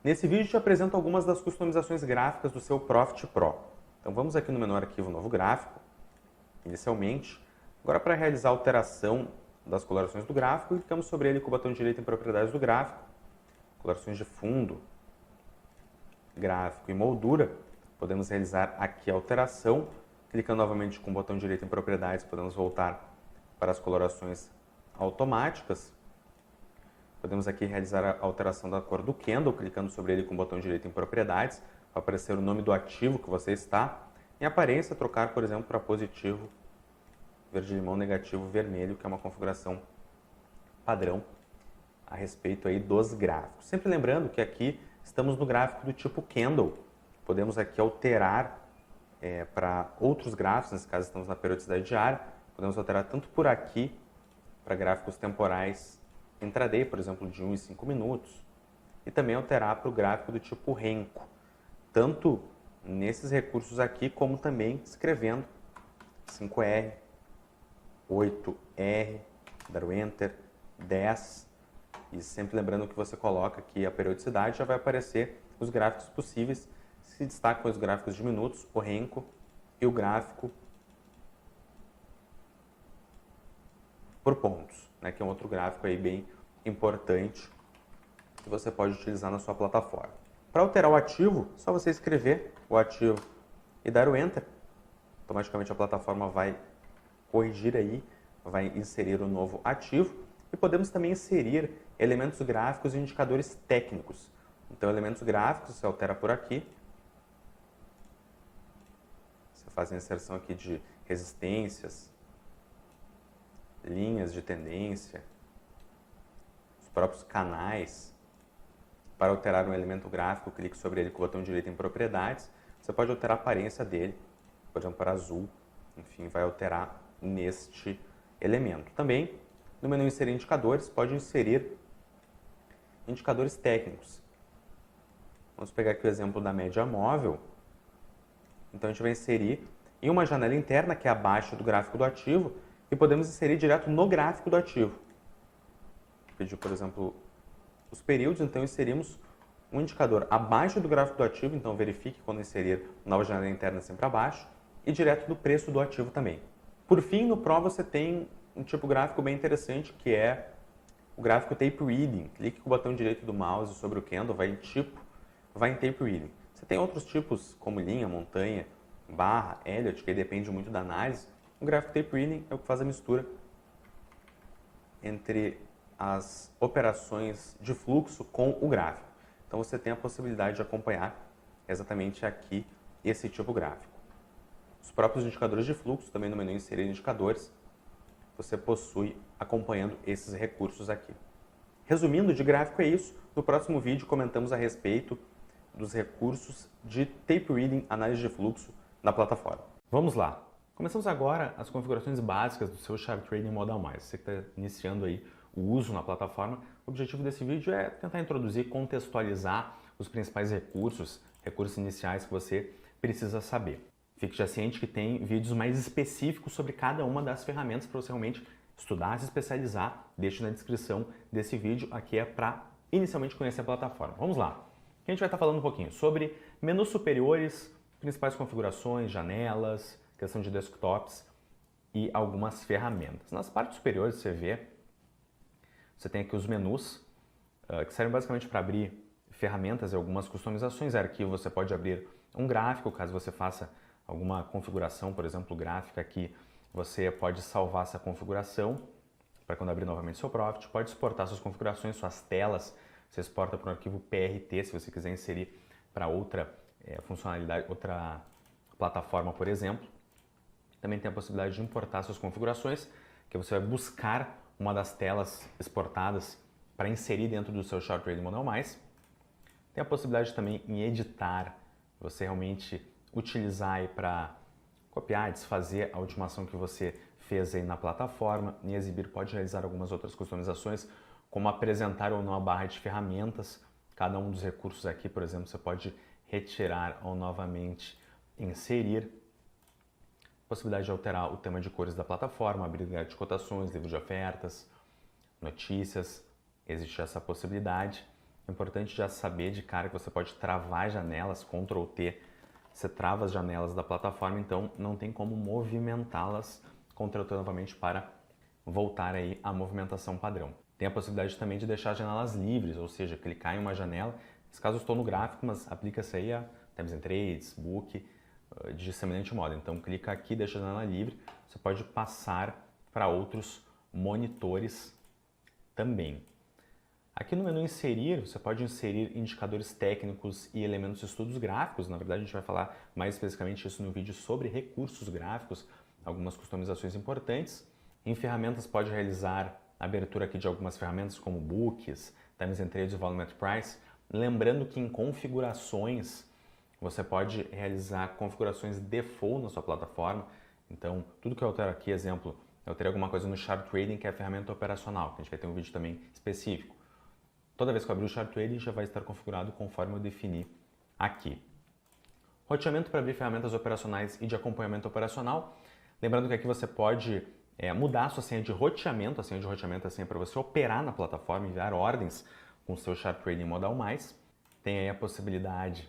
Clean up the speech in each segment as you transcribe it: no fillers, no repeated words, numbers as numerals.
Nesse vídeo eu te apresento algumas das customizações gráficas do seu Profit Pro. Então vamos aqui no menu Arquivo Novo Gráfico, inicialmente. Agora para realizar a alteração das colorações do gráfico, clicamos sobre ele com o botão direito em Propriedades do Gráfico, colorações de fundo, gráfico e moldura. Podemos realizar aqui a alteração, clicando novamente com o botão direito em Propriedades, podemos voltar para as colorações automáticas. Podemos aqui realizar a alteração da cor do candle, clicando sobre ele com o botão direito em Propriedades, vai aparecer o nome do ativo que você está. Em aparência, trocar, por exemplo, para positivo, verde-limão, negativo, vermelho, que é uma configuração padrão a respeito aí dos gráficos. Sempre lembrando que aqui estamos no gráfico do tipo candle. Podemos aqui alterar para outros gráficos, nesse caso estamos na periodicidade diária, podemos alterar tanto por aqui, para gráficos temporais intraday, por exemplo, de 1 e 5 minutos, e também alterar para o gráfico do tipo Renko, tanto nesses recursos aqui, como também escrevendo 5R, 8R, dar o Enter, 10, e sempre lembrando que você coloca aqui a periodicidade, já vai aparecer os gráficos possíveis, se destacam os gráficos de minutos, o Renko e o gráfico por pontos, né, que é um outro gráfico aí bem importante que você pode utilizar na sua plataforma. Para alterar o ativo, só você escrever o ativo e dar o Enter. Automaticamente a plataforma vai corrigir aí, vai inserir o novo ativo. E podemos também inserir elementos gráficos e indicadores técnicos. Então, elementos gráficos você altera por aqui. Você faz a inserção aqui de resistências, linhas de tendência, os próprios canais. Para alterar um elemento gráfico, clique sobre ele com o botão direito em Propriedades. Você pode alterar a aparência dele, por exemplo, para azul. Enfim, vai alterar neste elemento. Também, no menu Inserir Indicadores, pode inserir indicadores técnicos. Vamos pegar aqui o exemplo da média móvel. Então, a gente vai inserir em uma janela interna, que é abaixo do gráfico do ativo, e podemos inserir direto no gráfico do ativo. Pedir, por exemplo, os períodos, então inserimos um indicador abaixo do gráfico do ativo, então verifique quando inserir nova janela interna sempre abaixo, e direto do preço do ativo também. Por fim, no Pro você tem um tipo gráfico bem interessante, que é o gráfico Tape Reading. Clique com o botão direito do mouse sobre o candle, vai em tipo, vai em Tape Reading. Você tem outros tipos, como linha, montanha, barra, Elliott, que depende muito da análise. O gráfico Tape Reading é o que faz a mistura entre as operações de fluxo com o gráfico. Então você tem a possibilidade de acompanhar exatamente aqui esse tipo gráfico. Os próprios indicadores de fluxo, também no menu Inserir Indicadores, você possui acompanhando esses recursos aqui. Resumindo, de gráfico é isso. No próximo vídeo comentamos a respeito dos recursos de Tape Reading, análise de fluxo na plataforma. Vamos lá. Começamos agora as configurações básicas do seu Chart Trading Modal+. Você que está iniciando aí o uso na plataforma, o objetivo desse vídeo é tentar introduzir e contextualizar os principais recursos iniciais que você precisa saber. Fique já ciente que tem vídeos mais específicos sobre cada uma das ferramentas para você realmente estudar, se especializar. Deixo na descrição desse vídeo, aqui é para inicialmente conhecer a plataforma. Vamos lá. Aqui a gente vai estar falando um pouquinho sobre menus superiores, principais configurações, janelas, questão de desktops e algumas ferramentas. Nas partes superiores você vê, você tem aqui os menus, que servem basicamente para abrir ferramentas e algumas customizações. Arquivo, você pode abrir um gráfico, caso você faça alguma configuração, por exemplo, gráfica aqui, você pode salvar essa configuração para quando abrir novamente seu Profit, pode exportar suas configurações, suas telas, você exporta para um arquivo PRT, se você quiser inserir para outra funcionalidade, outra plataforma, por exemplo. Também tem a possibilidade de importar suas configurações, que você vai buscar uma das telas exportadas para inserir dentro do seu Short Trading Modal+. Tem a possibilidade também em editar, você realmente utilizar para copiar, desfazer a automação que você fez aí na plataforma. Em exibir pode realizar algumas outras customizações, como apresentar ou não a barra de ferramentas. Cada um dos recursos aqui, por exemplo, você pode retirar ou novamente inserir. Possibilidade de alterar o tema de cores da plataforma, abrir grade de cotações, livro de ofertas, notícias, existe essa possibilidade. É importante já saber de cara que você pode travar janelas, Ctrl T, você trava as janelas da plataforma, então não tem como movimentá-las, Ctrl T novamente para voltar aí à movimentação padrão. Tem a possibilidade também de deixar as janelas livres, ou seja, clicar em uma janela, nesse caso eu estou no gráfico, mas aplica-se aí a Times and Trades, Book, de semelhante modo. Então clica aqui, deixa a janela livre, você pode passar para outros monitores também. Aqui no menu inserir, você pode inserir indicadores técnicos e elementos de estudos gráficos. Na verdade, a gente vai falar mais especificamente isso no vídeo sobre recursos gráficos, algumas customizações importantes. Em ferramentas, pode realizar a abertura aqui de algumas ferramentas como Books, Times and Trades e Volume at Price. Lembrando que em configurações, você pode realizar configurações default na sua plataforma. Então, tudo que eu altero aqui, exemplo, eu alterei alguma coisa no Chart Trading, que é a ferramenta operacional, que a gente vai ter um vídeo também específico. Toda vez que eu abrir o Chart Trading, já vai estar configurado conforme eu defini aqui. Roteamento para abrir ferramentas operacionais e de acompanhamento operacional. Lembrando que aqui você pode mudar a sua senha de roteamento. A senha de roteamento é a senha para você operar na plataforma, enviar ordens com o seu Chart Trading Modal Mais. Tem aí a possibilidade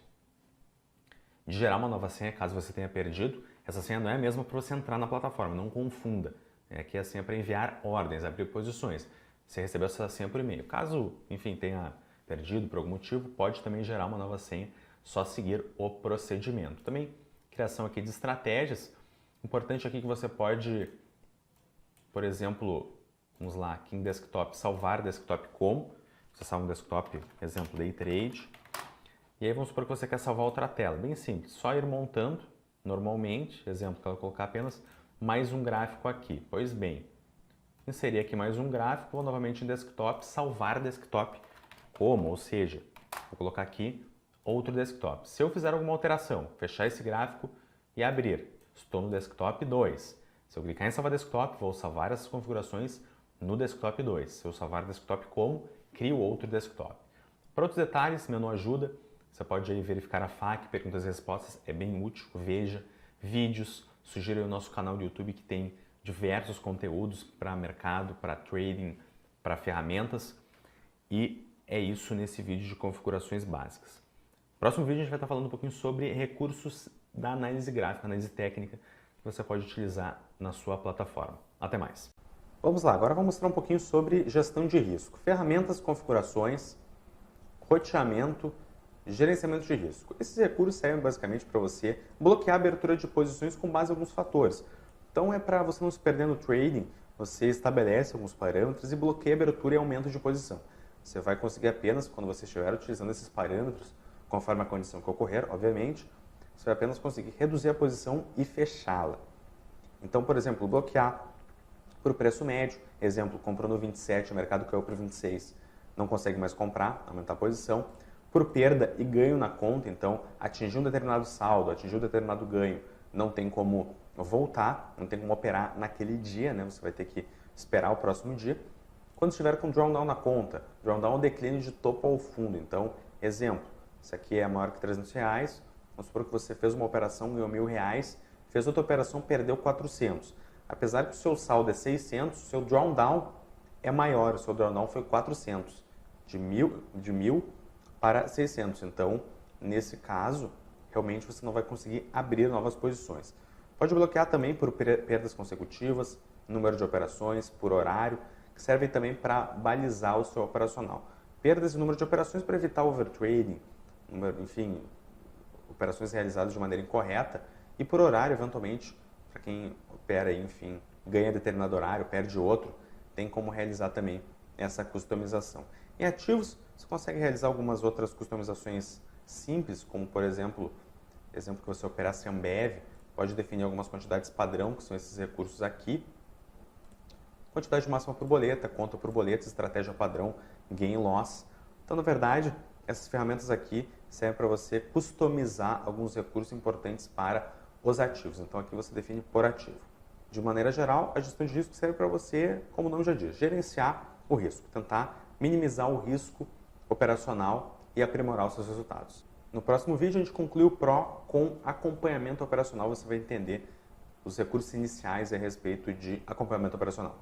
de gerar uma nova senha caso você tenha perdido. Essa senha não é a mesma para você entrar na plataforma, não confunda. Aqui é a senha para enviar ordens, abrir posições. Você recebeu essa senha por e-mail. Caso, enfim, tenha perdido por algum motivo, pode também gerar uma nova senha, só seguir o procedimento. Também criação aqui de estratégias. Importante aqui que você pode, por exemplo, vamos lá, aqui em desktop, salvar desktop como. Você salva um desktop, exemplo, Day Trade. E aí vamos supor que você quer salvar outra tela. Bem simples, só ir montando normalmente, exemplo, que eu vou colocar apenas mais um gráfico aqui. Pois bem, inserir aqui mais um gráfico, vou novamente em desktop, salvar desktop como, ou seja, vou colocar aqui outro desktop. Se eu fizer alguma alteração, fechar esse gráfico e abrir, estou no desktop 2. Se eu clicar em salvar desktop, vou salvar essas configurações no desktop 2. Se eu salvar desktop como, crio outro desktop. Para outros detalhes, menu ajuda, você pode aí verificar a FAQ, perguntas e respostas, é bem útil, veja vídeos, sugiro aí o nosso canal do YouTube que tem diversos conteúdos para mercado, para trading, para ferramentas, e é isso nesse vídeo de configurações básicas. Próximo vídeo a gente vai estar falando um pouquinho sobre recursos da análise gráfica, análise técnica, que você pode utilizar na sua plataforma. Até mais! Vamos lá, agora eu vou mostrar um pouquinho sobre gestão de risco. Ferramentas, configurações, roteamento, gerenciamento de risco. Esses recursos servem basicamente para você bloquear a abertura de posições com base em alguns fatores. Então é para você não se perder no trading, você estabelece alguns parâmetros e bloqueia a abertura e aumento de posição. Você vai conseguir apenas, quando você estiver utilizando esses parâmetros, conforme a condição que ocorrer, obviamente, você vai apenas conseguir reduzir a posição e fechá-la. Então, por exemplo, bloquear por preço médio, exemplo, comprou no 27, o mercado caiu para o 26, não consegue mais comprar, aumentar a posição. Por perda e ganho na conta, então, atingiu um determinado saldo, atingiu um determinado ganho, não tem como voltar, não tem como operar naquele dia, né? Você vai ter que esperar o próximo dia. Quando estiver com drawdown na conta, drawdown é o declínio de topo ao fundo. Então, exemplo, isso aqui é maior que R$300, vamos supor que você fez uma operação, ganhou R$1.000, fez outra operação, perdeu 400. Apesar que o seu saldo é 600, o seu drawdown é maior, o seu drawdown foi 400, de 1.000 para 600. Então, nesse caso, realmente você não vai conseguir abrir novas posições. Pode bloquear também por perdas consecutivas, número de operações, por horário, que servem também para balizar o seu operacional. Perdas e número de operações para evitar overtrading, enfim, operações realizadas de maneira incorreta, e por horário, eventualmente, para quem opera, enfim, ganha determinado horário, perde outro, tem como realizar também essa customização. Em ativos, você consegue realizar algumas outras customizações simples, como por exemplo que você operasse Ambev, pode definir algumas quantidades padrão, que são esses recursos aqui. Quantidade máxima por boleta, conta por boleta, estratégia padrão, gain loss. Então, na verdade, essas ferramentas aqui servem para você customizar alguns recursos importantes para os ativos. Então, aqui você define por ativo. De maneira geral, a gestão de risco serve para você, como o nome já diz, gerenciar o risco, tentar minimizar o risco operacional e aprimorar os seus resultados. No próximo vídeo, a gente conclui o Pro com acompanhamento operacional. Você vai entender os recursos iniciais a respeito de acompanhamento operacional.